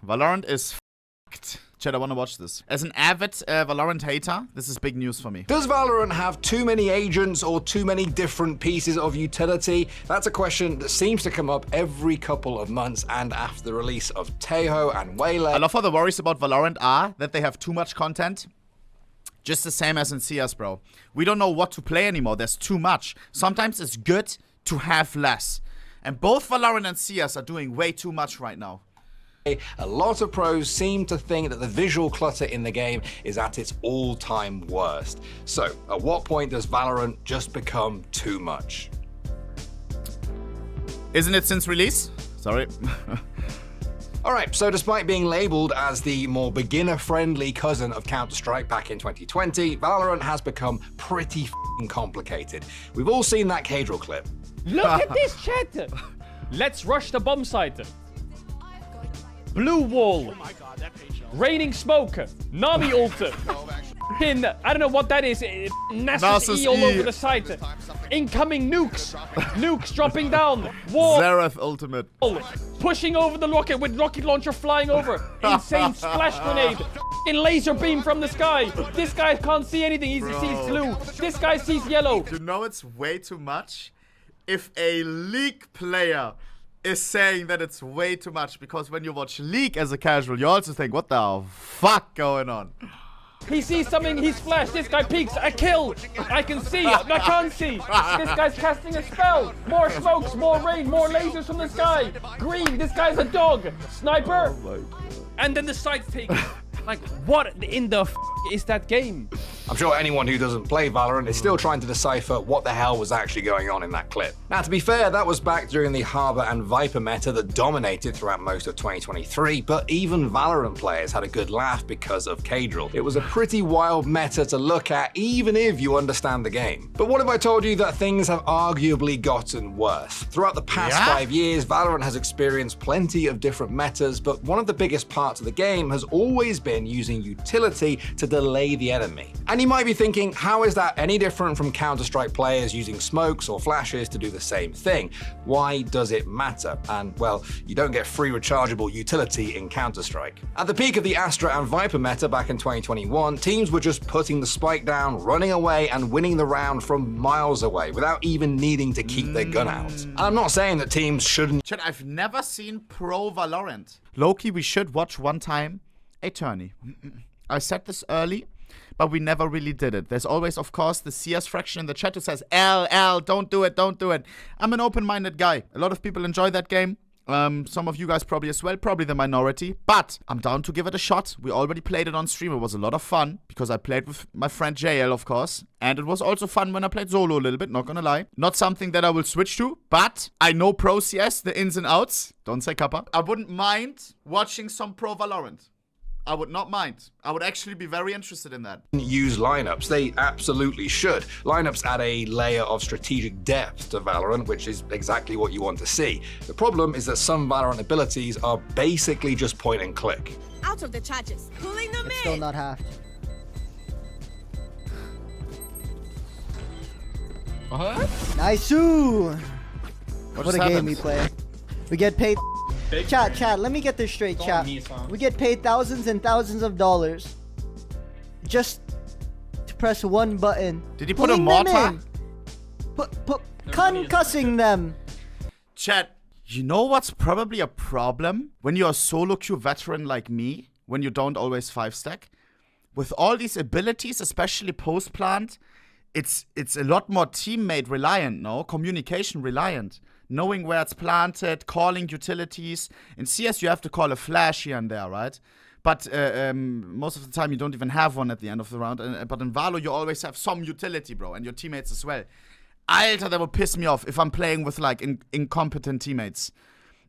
Valorant is f***ed. Chat, I want to watch this. As an avid Valorant hater, this is big news for me. Does Valorant have too many agents or too many different pieces of utility? That's a question that seems to come up every couple of months, and after the release of Tejo and Waylay. A lot of the worries about Valorant are that they have too much content. Just the same as in CS, bro. We don't know what to play anymore. There's too much. Sometimes it's good to have less. And both Valorant and CS are doing way too much right now. A lot of pros seem to think that the visual clutter in the game is at its all-time worst. So, at what point does Valorant just become too much? Isn't it since release? Sorry. Alright, so despite being labeled as the more beginner-friendly cousin of Counter-Strike back in 2020, Valorant has become pretty f***ing complicated. We've all seen that Cadril clip. Look at this chat! Let's rush the bomb site. Blue wall. Raining smoke. Nami ult. Pin. I don't know what that is. Nasus E all over the site. Incoming nukes. Nukes dropping down. War. Xerath ultimate. Pushing over the rocket with rocket launcher flying over. Insane splash grenade. In laser beam from the sky. This guy can't see anything. He sees blue. This guy sees yellow. You know it's way too much if a League player is saying that it's way too much, because when you watch League as a casual, you also think, what the fuck going on? He sees something, he's flashed. This guy peeks, a kill. I can see, I can't see. This guy's casting a spell. More smokes, more rain, more lasers from the sky. Green, this guy's a dog. Sniper. Oh and then the site's taken. Like, what in the f is that game? I'm sure anyone who doesn't play Valorant is still trying to decipher what the hell was actually going on in that clip. Now, to be fair, that was back during the Harbor and Viper meta that dominated throughout most of 2023, but even Valorant players had a good laugh because of Cadril. It was a pretty wild meta to look at, even if you understand the game. But what if I told you that things have arguably gotten worse? Throughout the past 5 years, Valorant has experienced plenty of different metas, but one of the biggest parts of the game has always been using utility to delay the enemy. And you might be thinking, how is that any different from Counter-Strike players using smokes or flashes to do the same thing? Why does it matter? And, well, you don't get free rechargeable utility in Counter-Strike. At the peak of the Astra and Viper meta back in 2021, teams were just putting the spike down, running away, and winning the round from miles away without even needing to keep their gun out. And I'm not saying that teams shouldn't. Chat, I've never seen pro Valorant. Loki, we should watch one time a tourney. I said this early, but we never really did it. There's always, of course, the CS fraction in the chat who says, L, don't do it, don't do it. I'm an open-minded guy. A lot of people enjoy that game. Some of you guys probably as well, probably the minority. But I'm down to give it a shot. We already played it on stream. It was a lot of fun because I played with my friend JL, of course. And it was also fun when I played solo a little bit, not gonna lie. Not something that I will switch to, but I know pro CS, the ins and outs. Don't say kappa. I wouldn't mind watching some pro Valorant. I would not mind. I would actually be very interested in that. Use lineups. They absolutely should. Lineups add a layer of strategic depth to Valorant, which is exactly what you want to see. The problem is that some Valorant abilities are basically just point and click. Out of the charges, pulling them in. Still not half. Nice. What a game we play. We get paid. Chat, let me get this straight, chat. We get paid thousands and thousands of dollars just to press one button. Did he put a mortar? Concussing them. Chat, you know what's probably a problem? When you're a solo queue veteran like me, when you don't always 5-stack, with all these abilities, especially post-plant, it's a lot more teammate reliant, no? Communication reliant. Knowing where it's planted, calling utilities. In CS, you have to call a flash here and there, right? But most of the time, you don't even have one at the end of the round. But in Valo, you always have some utility, bro, and your teammates as well. Alter, that would piss me off if I'm playing with, like, incompetent teammates.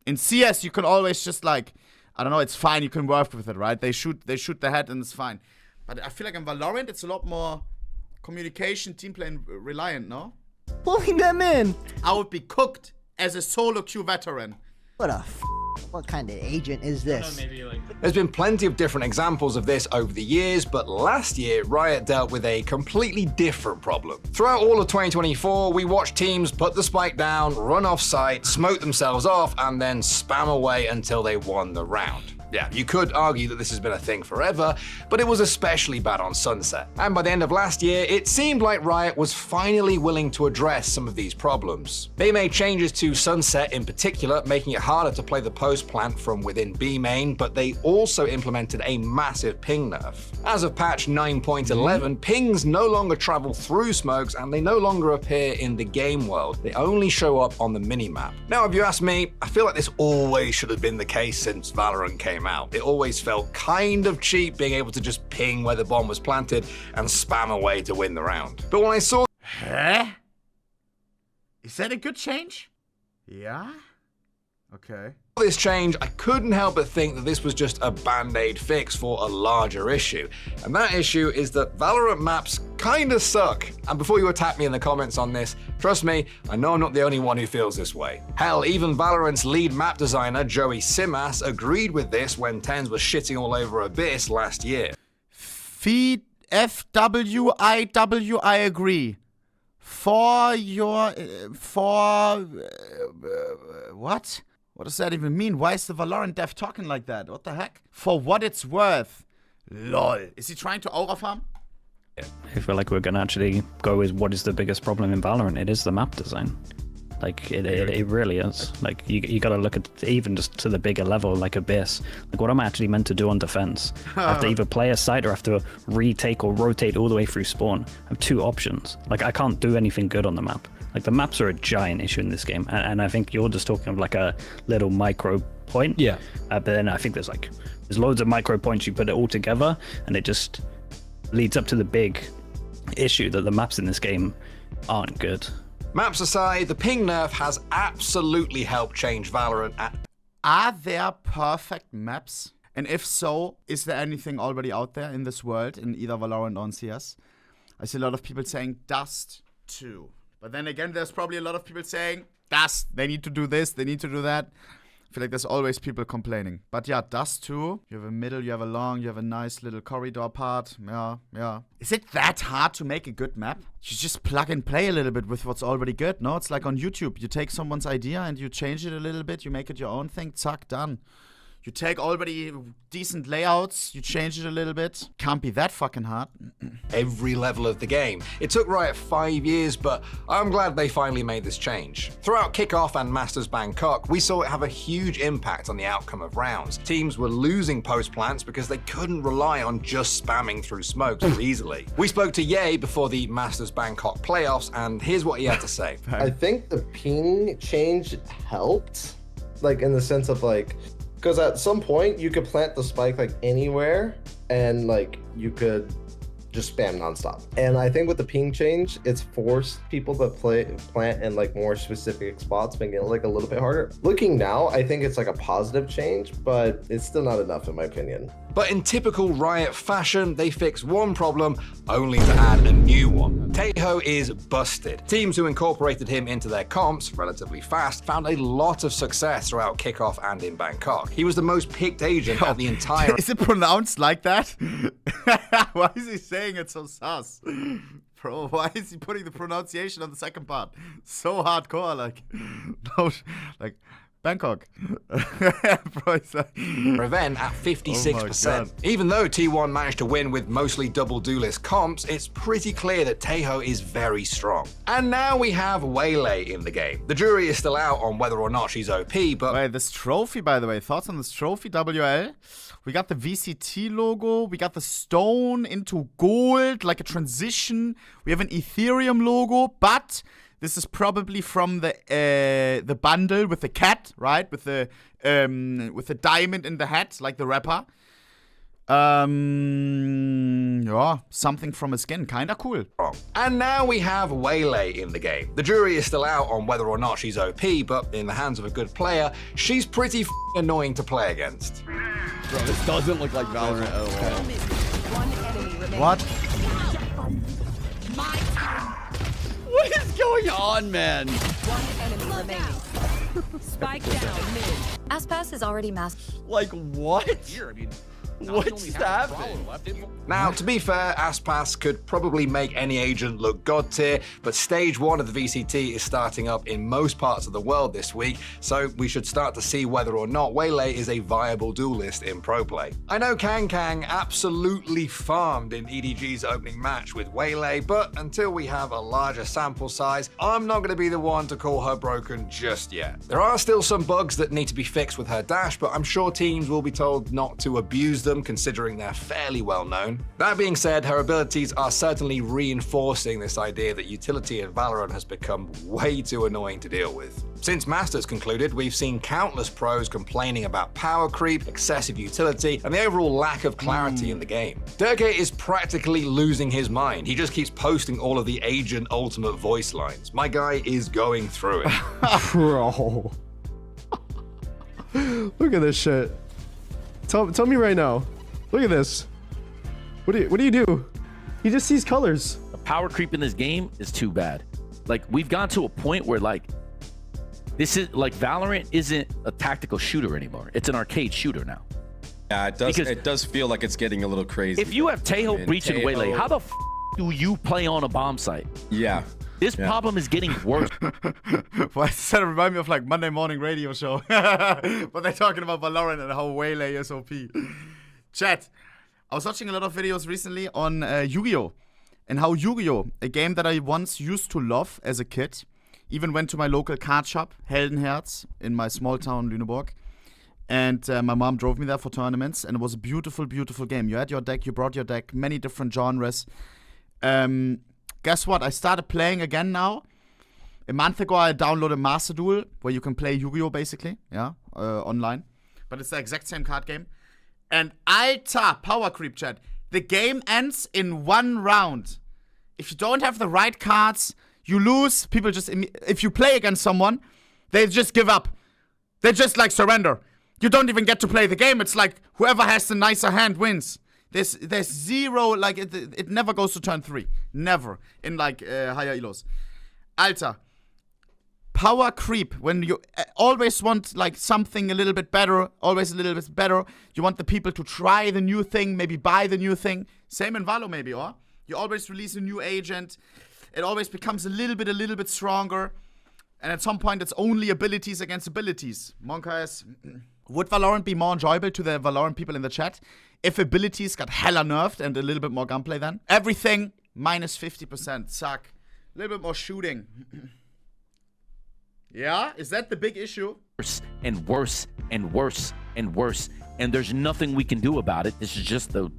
In CS, you can always just, like, I don't know, it's fine, you can work with it, right? They shoot the head and it's fine. But I feel like in Valorant, it's a lot more communication, team play reliant, no? Pulling them in. I would be cooked as a solo queue veteran. What kind of agent is this? There's been plenty of different examples of this over the years, but last year, Riot dealt with a completely different problem. Throughout all of 2024, we watched teams put the spike down, run off site, smoke themselves off, and then spam away until they won the round. Yeah, you could argue that this has been a thing forever, but it was especially bad on Sunset. And by the end of last year, it seemed like Riot was finally willing to address some of these problems. They made changes to Sunset in particular, making it harder to play the post plant from within B main, but they also implemented a massive ping nerf. As of patch 9.11, pings no longer travel through smokes and they no longer appear in the game world. They only show up on the minimap. Now, if you ask me, I feel like this always should have been the case since Valorant came out. It always felt kind of cheap being able to just ping where the bomb was planted and spam away to win the round. But when I saw Is that a good change? Yeah? Okay. this change, I couldn't help but think that this was just a band-aid fix for a larger issue. And that issue is that Valorant maps kinda suck. And before you attack me in the comments on this, trust me, I know I'm not the only one who feels this way. Hell, even Valorant's lead map designer, Joey Simas, agreed with this when TenZ was shitting all over Abyss last year. FWIW, I agree. What? What does that even mean? Why is the Valorant dev talking like that? What the heck? For what it's worth. LOL. Is he trying to aura farm? I feel like we're gonna actually go with what is the biggest problem in Valorant. It is the map design. Like, it really is. Like, you gotta look at even just to the bigger level, like Abyss. Like, what am I actually meant to do on defense? I have to either play a site or I have to retake or rotate all the way through spawn. I have two options. Like, I can't do anything good on the map. Like, the maps are a giant issue in this game. And I think you're just talking of like a little micro point. Yeah. But then I think there's loads of micro points. You put it all together and it just leads up to the big issue that the maps in this game aren't good. Maps aside, the ping nerf has absolutely helped change Valorant. Are there perfect maps? And if so, is there anything already out there in this world, in either Valorant or in CS? I see a lot of people saying Dust 2. But then again, there's probably a lot of people saying Dust, they need to do this, they need to do that. I feel like there's always people complaining. But yeah, Dust 2. You have a middle, you have a long, you have a nice little corridor part. Yeah. Is it that hard to make a good map? You just plug and play a little bit with what's already good. No, it's like on YouTube. You take someone's idea and you change it a little bit. You make it your own thing. Zack, done. You take already decent layouts, you change it a little bit. Can't be that fucking hard. Every level of the game. It took Riot 5 years, but I'm glad they finally made this change. Throughout Kickoff and Masters Bangkok, we saw it have a huge impact on the outcome of rounds. Teams were losing post plants because they couldn't rely on just spamming through smokes as easily. We spoke to Ye before the Masters Bangkok playoffs, and here's what he had to say. I think the ping change helped, like in the sense of like, because at some point you could plant the spike like anywhere and like you could just spam nonstop. And I think with the ping change, it's forced people to plant in like more specific spots, making it like a little bit harder. Looking now, I think it's like a positive change, but it's still not enough in my opinion. But in typical Riot fashion, they fix one problem only to add a new one. Taeho is busted. Teams who incorporated him into their comps relatively fast found a lot of success throughout Kickoff and in Bangkok. He was the most picked agent at the entire... Is it pronounced like that? Why is he saying it so sus? Bro, why is he putting the pronunciation on the second part? So hardcore, like... No, like... Bangkok. Prevent at 56%. Oh, even though T1 managed to win with mostly double duelist comps, it's pretty clear that Taeho is very strong. And now we have Waylay in the game. The jury is still out on whether or not she's OP, but... Wait, this trophy, by the way, thoughts on this trophy, WL? We got the VCT logo, we got the stone into gold, like a transition. We have an Ethereum logo, but... This is probably from the bundle with the cat, right? With the diamond in the hat, like the rapper. Yeah, something from a skin, kinda cool. And now we have Waylay in the game. The jury is still out on whether or not she's OP, but in the hands of a good player, she's pretty annoying to play against. Bro, this doesn't look like Valorant at all. What? What is going on, man? One enemy remaining. Spike down mid. Aspas is already masked. Like, what? Here, I mean, What's happening? Now, to be fair, Aspas could probably make any agent look god tier, but stage 1 of the VCT is starting up in most parts of the world this week, so we should start to see whether or not Waylay is a viable duelist in pro play. I know Kang absolutely farmed in EDG's opening match with Waylay, but until we have a larger sample size, I'm not going to be the one to call her broken just yet. There are still some bugs that need to be fixed with her dash, but I'm sure teams will be told not to abuse them considering they're fairly well known. That being said, her abilities are certainly reinforcing this idea that utility in Valorant has become way too annoying to deal with. Since Masters concluded, we've seen countless pros complaining about power creep, excessive utility, and the overall lack of clarity in the game. Durgate is practically losing his mind. He just keeps posting all of the agent ultimate voice lines. My guy is going through it. Bro. Look at this shit. Tell me right now. Look at this. What do you do? He just sees colors. The power creep in this game is too bad. Like, we've gone to a point where, like, this is like Valorant isn't a tactical shooter anymore. It's an arcade shooter now. Yeah, it does. Because it does feel like it's getting a little crazy. If you have Tejo breaching Waylay, how the f do you play on a bomb site? Yeah. This problem is getting worse. Why does that remind me of like Monday morning radio show? But they're talking about Valorant and how Waylay is OP. Chat. I was watching a lot of videos recently on Yu-Gi-Oh! And how Yu-Gi-Oh!, a game that I once used to love as a kid, even went to my local card shop, Heldenherz, in my small town, Lüneburg. And my mom drove me there for tournaments, and it was a beautiful, beautiful game. You had your deck, you brought your deck, many different genres. Guess what? I started playing again now. A month ago, I downloaded Master Duel, where you can play Yu-Gi-Oh! Basically, yeah, online. But it's the exact same card game. And alter power creep, chat. The game ends in 1 round. If you don't have the right cards, you lose. People just, if you play against someone, they just give up. They just like surrender. You don't even get to play the game. It's like whoever has the nicer hand wins. There's zero, like it never goes to turn 3. Never. In like higher elos. Alter. Power creep, when you always want like something a little bit better, always a little bit better. You want the people to try the new thing, maybe buy the new thing. Same in Valo maybe, or? You always release a new agent. It always becomes a little bit stronger. And at some point, it's only abilities against abilities. Monka is... Would Valorant be more enjoyable to the Valorant people in the chat if abilities got hella nerfed and a little bit more gunplay then? Everything minus 50%. Suck. A little bit more shooting. Yeah? Is that the big issue? Worse and worse and worse and worse. And there's nothing we can do about it. This is just the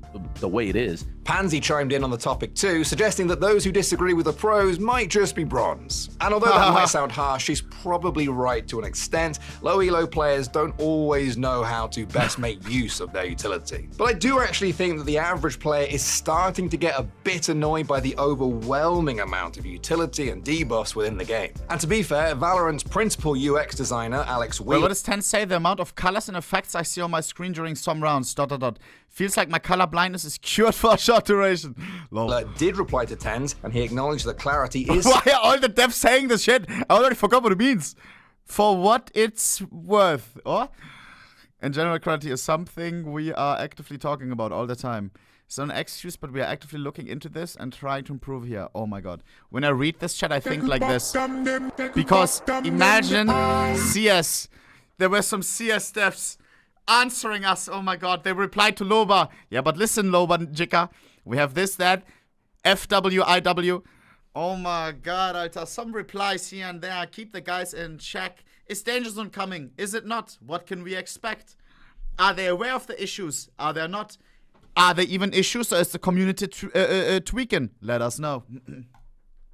way it is. Pansy chimed in on the topic too, suggesting that those who disagree with the pros might just be bronze. And although that might sound harsh, she's probably right to an extent. Low elo players don't always know how to best make use of their utility. But I do actually think that the average player is starting to get a bit annoyed by the overwhelming amount of utility and debuffs within the game. And to be fair, Valorant's principal UX designer, Alex Wheeler... What does 10 say? The amount of colors and effects I see on my screen during some rounds, ... Feels like my color blindness is cured for a short duration. Lol. Did reply to Tens, and he acknowledged that clarity is... Why are all the devs saying this shit? I already forgot what it means. For what it's worth, or? And general clarity is something we are actively talking about all the time. It's not an excuse, but we are actively looking into this and trying to improve here. Oh my god. When I read this chat, I think like this. Because imagine CS. There were some CS devs answering us. Oh my god, they replied to Loba. Yeah, but listen, Loba Jika. We have this, that. FWIW. Oh my god, Alter. Some replies here and there. Keep the guys in check. Is Danger Zone coming? Is it not? What can we expect? Are they aware of the issues? Are they not? Are there even issues, or is the community tweaking? Let us know.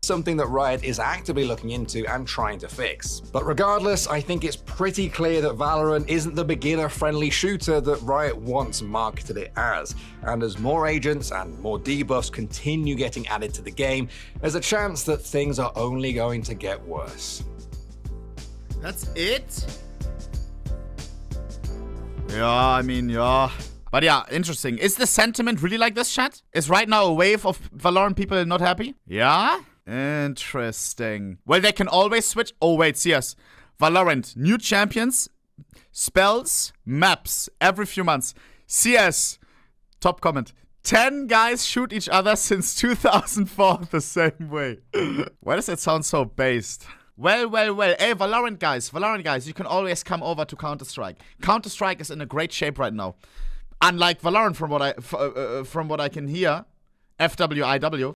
Something that Riot is actively looking into and trying to fix. But regardless, I think it's pretty clear that Valorant isn't the beginner-friendly shooter that Riot once marketed it as. And as more agents and more debuffs continue getting added to the game, there's a chance that things are only going to get worse. That's it? Yeah, I mean, yeah. But yeah, interesting. Is the sentiment really like this, chat? Is right now a wave of Valorant people not happy? Yeah? Interesting. Well, they can always switch. Oh, wait, CS. Valorant. New champions. Spells. Maps. Every few months. CS. Top comment. 10 guys shoot each other since 2004 the same way. Why does it sound so based? Well. Hey, Valorant guys, you can always come over to Counter-Strike. Counter-Strike is in a great shape right now. Unlike Valorant, from what I can hear, FWIW,